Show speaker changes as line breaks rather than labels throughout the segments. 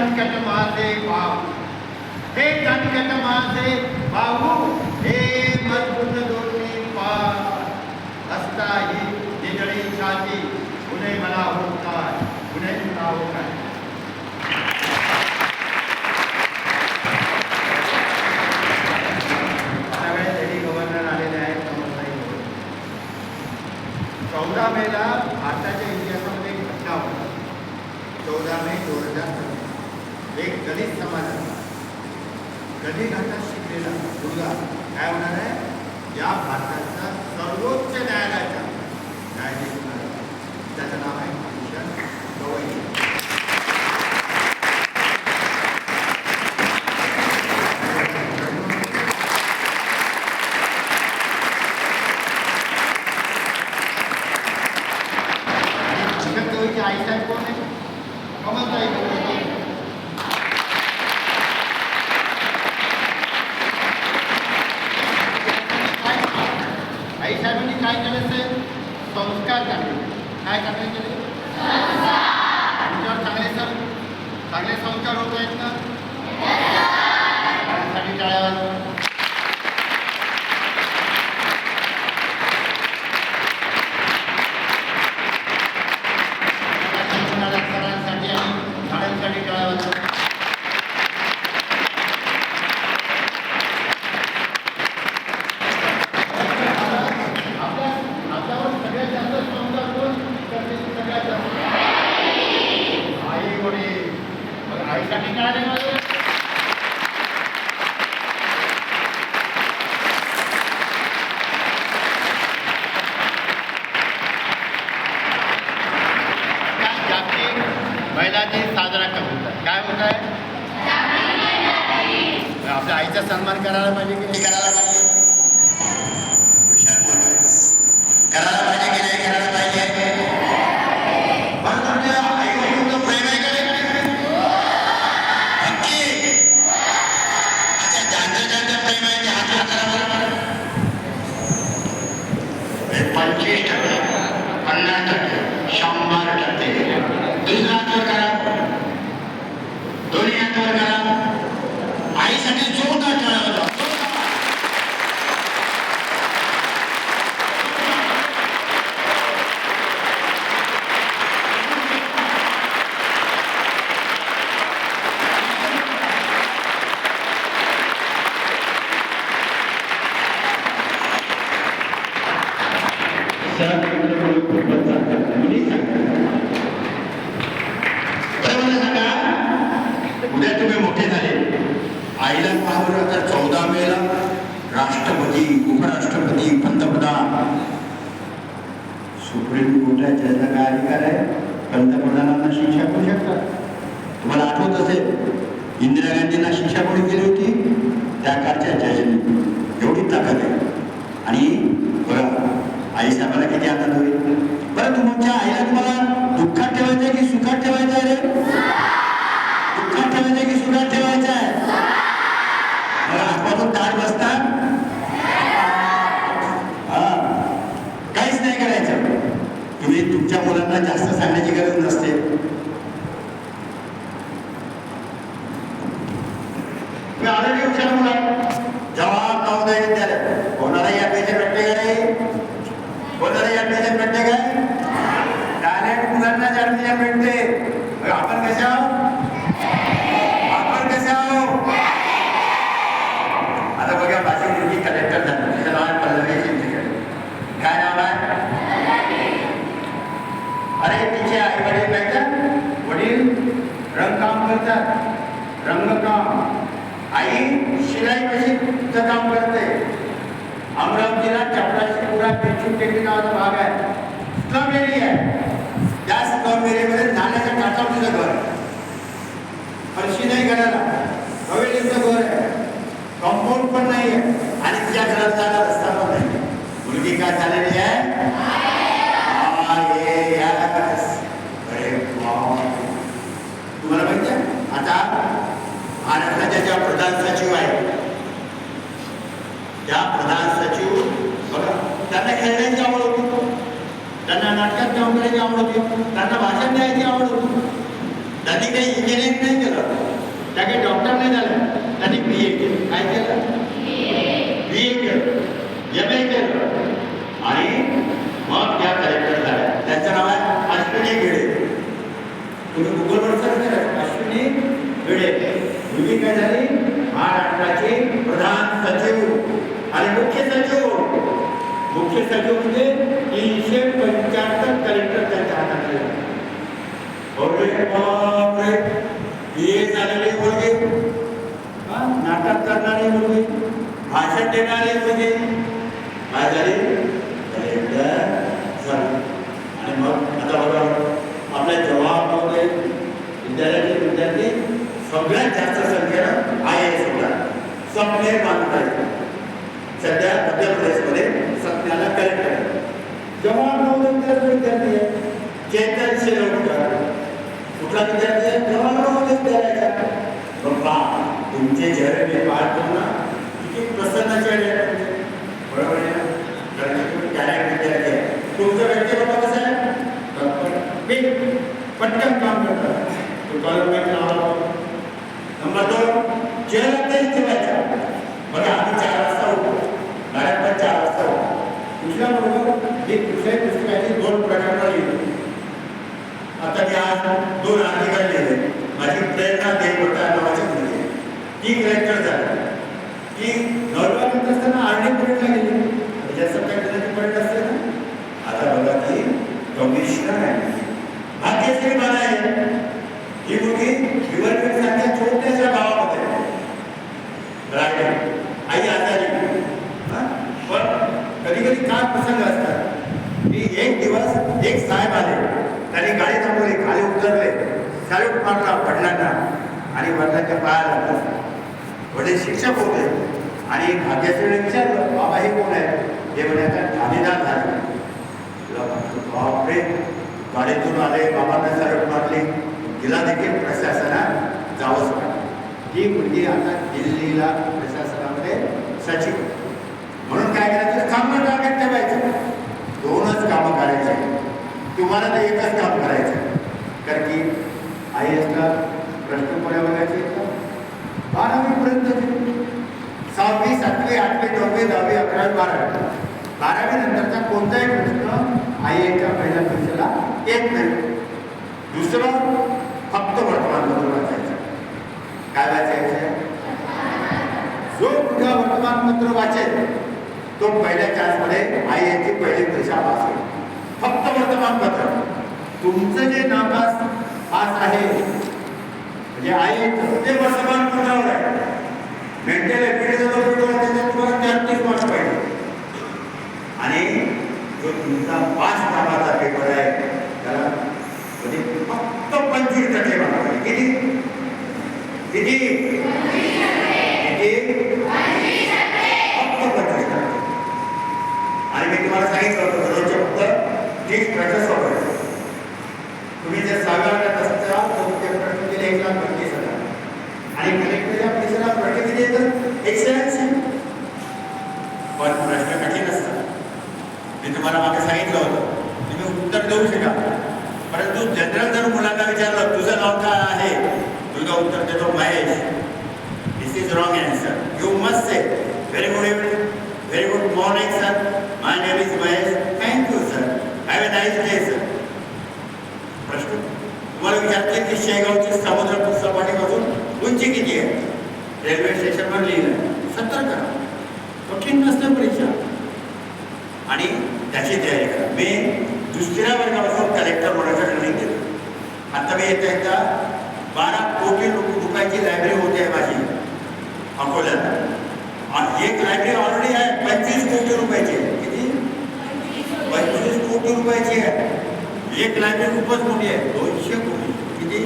दणकट माझे भाऊ, हे दणकट माझे भाऊ, हे मजबूत दोन्ही पाय, असता ही निजळी छाती, गुन्हे मला होतात, गुन्हे तुला होतात. त्यावेळेस लेडी गव्हर्नर आलेले आहेत. 14 मेला भारताच्या इतिहासामध्ये एक घटना होती. 14 मे 2007 एक दलित समाजाचा दलित घाटात शिकलेला मुलगा काय होणार आहे, या भारताचा सर्वोच्च न्यायालयाचा न्यायाधीश होणार आहे. त्याचं नाव आहे भूषण गवई. आईसाहेब कोण आहे? कमलताई गवई. आईसाहेबांनी काय केलं? संस्कार टाकले. काय टाकले केले? तुमच्यावर चांगले संस्कार होत आहेत ना? त्यासाठी टाळ्या. महिला दिन साजरा करतात. काय होत आहे? आपल्या आईचा सन्मान करायला पाहिजे की नाही करायला पाहिजे? करायला पाहिजे की नाही करायला पाहिजे? प्रेम आहे का नक्की? अच्छा, ज्यांचं प्रेम आहे ते हात हाताला 25%, 50%, 100%. दुसरा हातवर करा, दोन्ही हातवर करा. आईसाठी जोरदार टाळ्या. उद्या तुम्ही मोठे झाले, आईला पाहून आता 14 मेला राष्ट्रपती, उपराष्ट्रपती, पंतप्रधान, सुप्रीम कोर्टाचा काय अधिकार आहे? पंतप्रधानांना शिक्षा करू शकतात. तुम्हाला आठवत असेल इंदिरा गांधींना शिक्षा कोणी केली होती? त्या काळच्या जजनी. एवढी ताकद आहे. आणि बघा आईसाहेबाला किती आनंद होईल. बरं, तुमच्या आईला तुम्हाला दुःखात ठेवायचं की सुखात ठेवायचं आहे रे? दुःखात ठेवायचं की सुखात ठेवायचं आहे? आजपासून ताट बसतात, काहीच नाही करायचं. तुम्ही तुमच्या मुलांना जास्त सांगण्याची गरज नसते. तुम्ही ऑलरेडी हुशार मुला जवाहर नवोदय विद्यालय कोणालाही ऍडमिशन भेटते का नाही? कोणालाही ऍडमिशन भेटते काय? टॅलेंट मुलांनाच ऍडमिशन भेटते. आपण कशा आता बघा, माझी मुलगी कलेक्टर झाली. तिचं नाव आहे पल्लवी शिंदे. काय नाव आहे? अरे तिचे आई वडील काय तर वडील रंगकाम करतात, रंगकाम. आई शिलाई मशीनचं काम करते. अमरावतीला चपराशीपुरा पेन्शन टेकडी नावाचा भाग आहे, स्लम एरिया आहे. त्या स्लम एरियामध्ये नाण्याच्या काठावर तुझं घर आहे. फरशी नाही घराला, हवेलीचं घर आहे, कंपाऊंड पण नाही आहे आणि तिच्या घरात जायला रस्ता पण नाही. मुलगी काय झालेली आहे? तुम्हाला माहिती आहे आता महाराष्ट्राच्या ज्या प्रधान सचिव आहेत, त्या प्रधान सचिव बघा, त्यांना खेळण्याची आवड होती, त्यांना नाटकात काम करायची आवड होती, त्यांना भाषण द्यायची आवड होती, त्यांनी काही इंजिनिअरिंग नाही केलं, त्या काही डॉक्टर नाही झालं, त्यांनी BA केलं. काय केलं? BA केलं, MA केलं आणि मग त्या कलेक्टर झाल्या. त्यांचं नाव आहे अश्विनी भिडे. तुम्ही गुगलवर सर्च करा अश्विनी भिडे. मुलगी काय झाली? महाराष्ट्राचे प्रधान सचिव आणि मुख्य सचिव. मुख्य सचिव म्हणजे 375 कलेक्टर त्यांच्या हाताखाली. BA झालेली मुलगी, नाटक करणारी मुलगी, भाषण देणारी मुलगी काय झाली? कलेक्टर झाली. आणि मग आता बघा आपल्या जवाहरमध्ये विद्यालयाचे विद्यार्थी सगळ्यात जास्त संख्येनं IAS होतात. स्वप्ने मानतात सध्या मध्य प्रदेशमध्ये सत्याला कलेक्टर. जवाहरमध्ये विद्यार्थी आहे चेतन शिरोडकर. कुठला विद्यार्थी आहे? जवाहरमध्ये विद्यालयाचा. बाबा तुमचे चेहरे मी पाहतो ना, किती प्रसन्न चेहरे आहेत. बरोबर आहे ना? कारण तुम्ही टॅलेंट विद्यार्थी आहे. तुमचं व्यक्तिमत्व कसं आहे? मी पटकन काम करतात. नंबर 2 चेहरा तेच ठेवायचा. बघा आम्ही 4 वाजता उठतो, घरात पण 4 वाजता उठतो. उठल्याबरोबर मी कुठल्याही पुस्तकाची 2 प्रकरणं लिहिली. आता मी आज 2 आर्टिकल लिहिले. माझी प्रेरणा देवता नावाची मुलगी आहे, ती कलेक्टर झाली. ती 9वीत असताना आर्मी परेडला गेली. त्याच्यात काय करायची परेड असते ना. आता बघा ती कमिशनर आहे. भाग्यश्री बाला आहे. ही मुलगी भिवंडीसारख्या छोट्याशा गावामध्ये राहिली. आई आजारी. पण कधी कधी काय प्रसंग असतात की एक दिवस एक साहेब आले, त्यांनी गाडी थांबवली, खाली उतरले, सॅल्यूट मारला वडिलांना आणि वडिलांच्या पायाला बसले. वडील शिक्षक होते आणि भाग्यश्रीने विचारलं बाबा हे कोण आहे? हे म्हणे आता ठाणेदार झाले. बापरे, गाडीतून आले, बाबांना सॅल्यूट मारली. तिला देखील प्रशासनात जावंच लागलं. ही मुलगी आता दिल्लीला प्रशासनामध्ये सचिव. म्हणून काय करायचं? कामं टार्गेट ठेवायचं. 2च कामं करायचे. तुम्हाला ते एकच काम करायचं. कारण की IASला प्रश्न कोणा बघायचे? 12वीपर्यंत 6वी 7वी 8वी 9वी 10वी 11वी 12वी. 12वी नंतरचा कोणताही प्रश्न IASच्या पहिल्या परीक्षेला येत नाही. दुसरं फक्त वर्तमानपत्र वाचायचं. काय वाचायचं? जो कुठला वर्तमानपत्र वाचेल तो पहिल्या चान्समध्ये IASची पहिली परीक्षा पास होईल. फक्त वर्तमानपत्र. तुमचं जे नापास पास आहे म्हणजे IAS ते वर्तमानपत्रावर आहे. मेंटल ऍबिलिटीचा जो पेपर आहे त्याच्यात तुम्हाला 33 मार्क पाहिजे. आणि जो तुमचा पास नावाचा पेपर आहे त्याला म्हणजे फक्त 25% मार्क पाहिजे. किती? फक्त 25%. आणि मी तुम्हाला सांगितलं होतं दररोजचे फक्त 30 प्रश्न सोडवायचे. तुम्ही जर 6व्या वर्गात असता तर ते प्रश्न दिले 1,25,000 आणि कलेक्टरच्या परीक्षेला प्रश्न किती येतात? 180. पण प्रश्न कठीण असतात. मी तुम्हाला मागे सांगितलं होतं तुम्ही उत्तर देऊ शका, परंतु जनरल जर मुलांना विचारलं तुझं नाव काय आहे, तुझं उत्तर देतो Mahesh. This is wrong answer. You must say very good evening, very good morning sir, my name is Mahesh, thank you sir, have a nice day sir. प्रश्न तुम्हाला विचारते की शेगावची समुद्र सपाटीपासून उंची किती आहे? रेल्वे स्टेशनवर लिहिलं 70 करा. कठीण नसतं परीक्षा आणि त्याची तयारी करा. मी 2ऱ्या वर्गापासून कलेक्टर होण्याचं ट्रेनिंग देतो. आता मी येत्या एकदा 12 कोटी रुपयाची लायब्ररी होते माझी अकोल्यात. आणि एक लायब्ररी ऑलरेडी आहे 25 कोटी रुपयाची. किती? 25 कोटी रुपयाची आहे. एक लायब्ररी खूपच मोठी आहे, 200 कोटी. किती?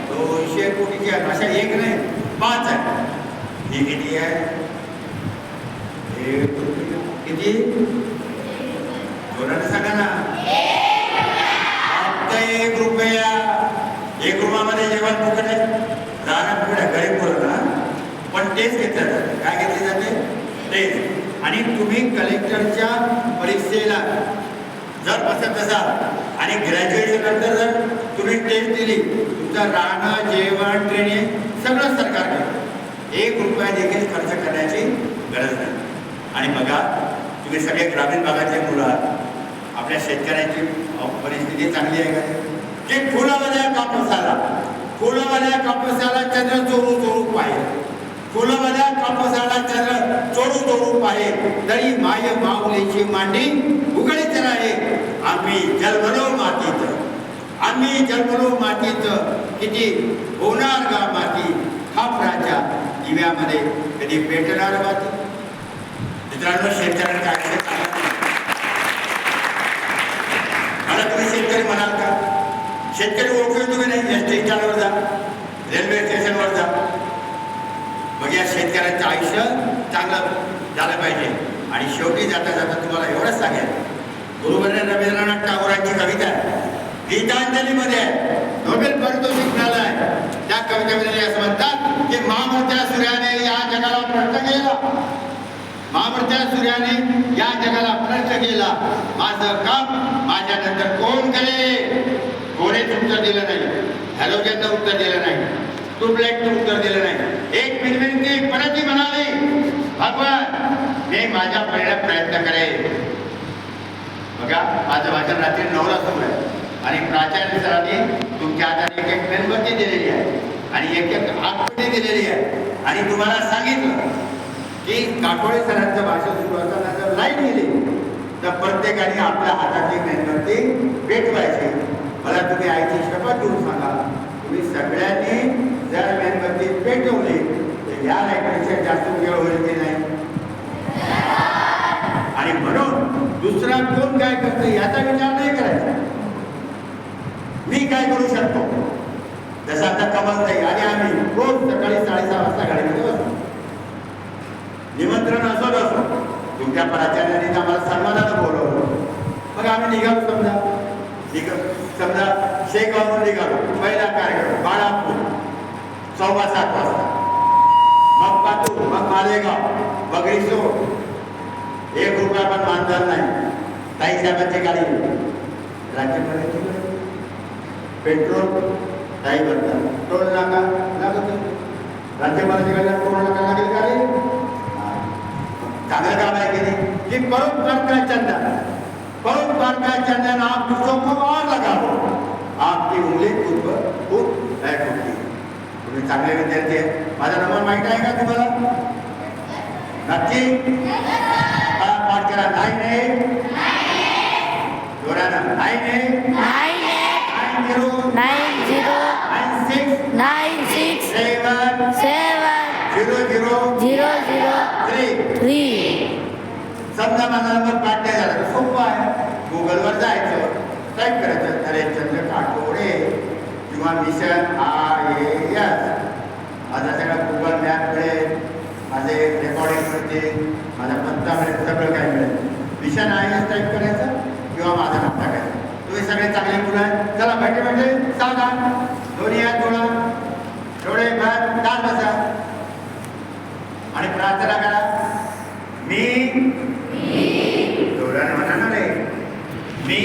200 कोटीची आहे. अशा एक नाही 5 आहे. ही किती आहे? किती? जोराने सांगा ना. फक्त 1 रुपया. 1 रुपयामध्ये जेवण फुकट आहे, राहणं फुकट आहे. गरीब बोलत ना. पण टेस्ट घेतल्या जाते. काय घेतली जाते? टेस्ट. आणि तुम्ही कलेक्टरच्या परीक्षेला जर बसत असाल आणि ग्रॅज्युएशन नंतर जर तुम्ही टेस्ट दिली, तुमचं राहणं, जेवण, ट्रेनिंग सगळं सरकार करतं. 1 रुपया देखील खर्च करण्याची गरज नाही. आणि बघा, तुम्ही सगळे ग्रामीण भागातले मुलं आहात. आपल्या शेतकऱ्यांची परिस्थिती चांगली आहे का? की फुलावाल्या कापसाला चंद्र चोरू पाहिजे, फुलावाल्या कापसाला चंद्र चोरू पाहिजे, तरी माय माऊलीची मांडी उघडीच राहे. आम्ही जन्मलो मातीत, किती होणार गा माती, खापराच्या दिव्यामध्ये कधी पेटणार माती. मित्रांनो, शेतकऱ्यांचं आयुष्य मला तुम्ही शेतकरी म्हणाल का? शेतकरी ओळखू तुम्ही नाही. एस टी स्टँडवर जा, रेल्वे स्टेशनवर जा. मग या शेतकऱ्यांचं आयुष्य चांगलं झालं पाहिजे. आणि शेवटी जाता जाता तुम्हाला एवढंच सांगेल, गुरुवर्य रवींद्रनाथ टागोरांची कविता आहे, गीतांजलीमध्ये नोबेल पारितोषिक मिळालं आहे. त्या कवितेमध्ये असं म्हणतात की महामर्त्या सूर्याने या जगाला प्रश्न केला, महामर्त्या सूर्याने या जगाला प्रश्न केला, माझं काम माझ्यानंतर कोण करेल? कोणीच उत्तर दिलं नाही. हॅलोजननं उत्तर दिलं नाही, ट्यूबलाईटनं उत्तर दिलं नाही. एक विनंती परत म्हणाली, भगवान मी माझ्या पहिला प्रयत्न करेन. बघा, माझं भाषण रात्री 9ला सुरू आहे आणि प्राचार्य सरांनी तुमच्या हाताने एक मेणबत्ती दिलेली आहे आणि एक आगपेटी दिलेली आहे. आणि तुम्हाला सांगितलं की काठोळे सरांचं भाषण सुरू असताना जर लाईट गेली तर प्रत्येकाने आपल्या हाताची मेणबत्ती पेटवायची. मला तुम्ही आईची शपथ देऊन सांगा, तुम्ही सगळ्यांनी जर मेणबत्ती पेटवली तर या लाईटपेक्षा जास्त वेळ होईल की नाही? आणि म्हणून दुसरा कोण काय करतो याचा विचार नाही करायचा. मी काय करू शकतो? जसं आता कमलताई आणि आम्ही रोज सकाळी 6:30 वाजता गाडीमध्ये बसतो. निमंत्रण असो तुमच्या प्राचार्याने आम्हाला सन्मानानं बोलवलं. मग आम्ही निघालो. समजा शेगावरून निघालो. पहिला कार्यक्रम बाळापूर 7:15 वाजता, मग पातूर, मग मालेगाव, मग रिसोड. 1 रुपया पण मानधन नाही. ताई साहेबांची गाडी, राज्यपालांची गाडी, पेट्रोल ताई भरतात, टोल नाका लागत. राज्यपालांची गाडीला टोल नाका लागेल का रे? चांगलं काम आहे की नाही? कि परोपकार का चंदन आप दूसरों को और लगाओ, आपकी उंगली खुद टूटती. तुम्ही चांगले विद्यार्थी आहेत. माझा नंबर माहित आहे का तुम्हाला? नक्की पाठ करा.
9896
समजा माझा नंबर पाठ नाही झाला तर सोपं आहे. गुगलवर जायचं, टाईप करायचं हरेशचंद्र काठोळे किंवा मिशन IAS. माझा सगळा गुगल मॅप मिळेल, माझे रेकॉर्डिंग मिळतील, माझा पत्ता मिळेल, सगळं काय मिळेल. मिशन IAS टाईप करायचं किंवा माझा नाव टाकायचं. तुम्ही सगळे चांगले मुलं आहे. चला भेटे सांगा, दोन्ही हात जोडा, डोळे बंद, ताट बसा आणि प्रार्थना करा. मी जोराने म्हणा ना रे. मी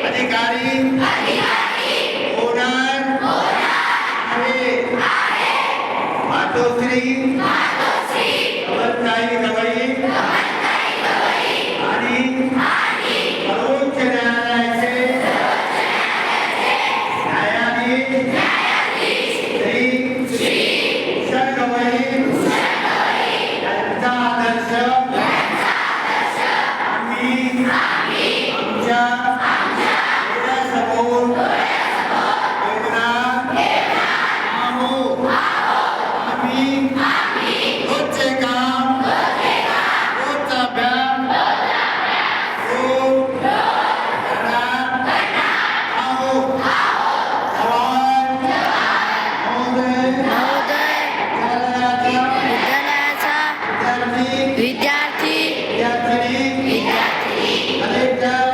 अधिकारी होणार आहे. मातोश्री कमलताई गवई आणि सर्वोच्च न्यायालयाचे न्यायाधीश श्री भूषण गवई यांचा आदर्श आम्ही आमच्या डोळ्यासमोर ठेवणार आहोत. आम्ही रोजचे काम, रोजचा अभ्यास रोज करणार आहोत.
विद्यालयाचा विद्यार्थी
कलेक्टर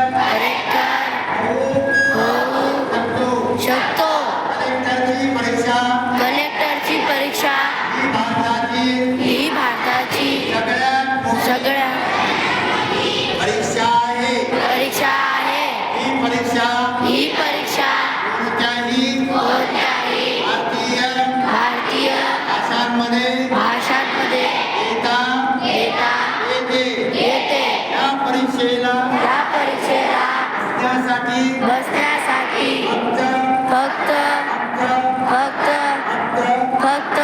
बसण्यासाठी
बसण्यासाठी
फक्त
फक्त
फक्त
फक्त
फक्त
फक्त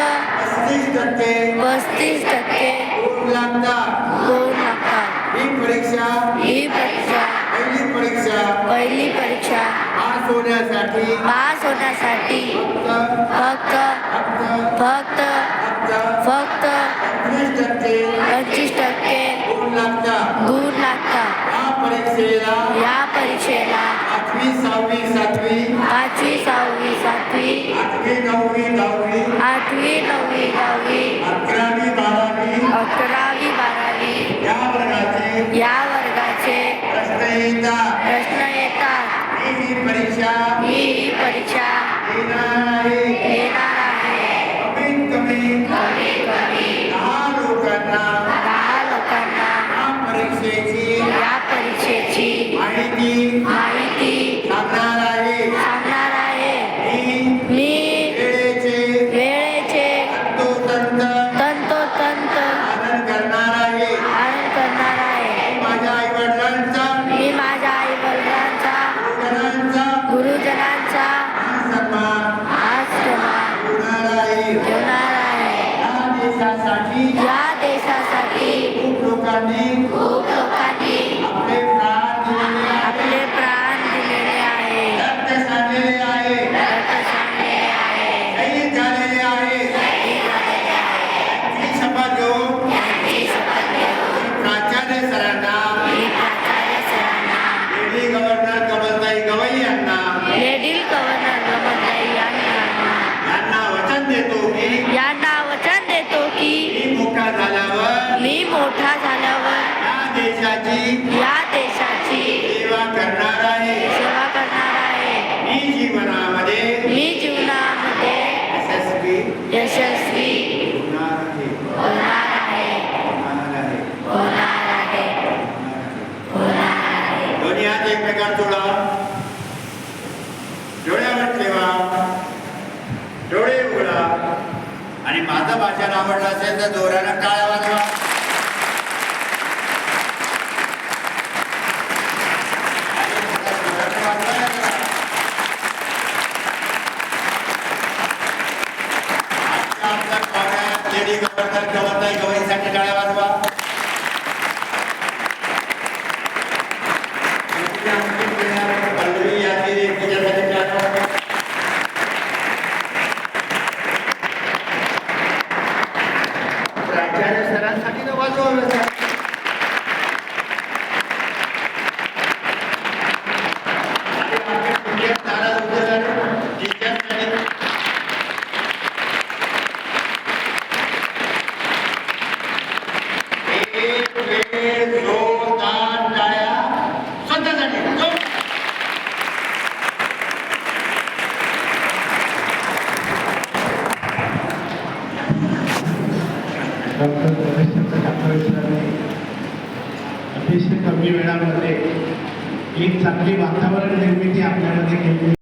35%
35%
गुण लागतात.
गुण लागतात.
ही परीक्षा
ही परीक्षा
पहिली परीक्षा पास होण्यासाठी
पास होण्यासाठी
फक्त
फक्त
फक्त
फक्त
फक्त
फक्त
35%
35%
गुण लागतात.
गुण लागतात.
या परीक्षेला 5वी 6वी 7वी
5वी 6वी 7वी
8वी 9वी 10वी
8वी 9वी 10वी
11वी 12वी
11वी 12वी
या वर्गाचे
प्रश्न येतात.
ही परीक्षा
ही परीक्षा
येणार आहे. कमीत कमी 10 लोकांना
10 लोकांना
या परीक्षेची माहिती सांगणार आहे.
मी वेळेचे तंतोतंत
पालन करणार आहे.
पालन करणार आहे. मी माझ्या आई वडिलांचा गुरुजनांचा आश्रमात ठेवणार आहे. या देशासाठी खूप लोकांनी आपले प्राण दिलेले आहे. रक्त सांडलेले आहे.
शहीद झालेले आहे. ही शपथ घेऊन प्राचार्य सरांना लेडी गव्हर्नर कमलताई गवई यांना यांना वचन देतो की मी मोठा झाल्यावर या देशाची सेवा करणार आहे. मी जीवनामध्ये यशस्वी होणार आहे. दोन्ही हात एकमेकांना जोडा. डोळ्यावर ठेवा. डोळे उघडा. आणि माझं भाषण आवडलं असेल तर जोरानं टाळ्या वाजवा. लेडी गव्हर्नर कमलताई गवईसाठी टाळ्या वाजवा. पल्लवी यादवी एकमेकांसाठी टाळ्या वाजवा. प्राचार्य सरांसाठी तर वाजवावं.
डॉक्टर रमेशचंद्र काकाळे सरांनी अतिशय कमी वेळामध्ये एक चांगली वातावरण निर्मिती आपल्यामध्ये केली.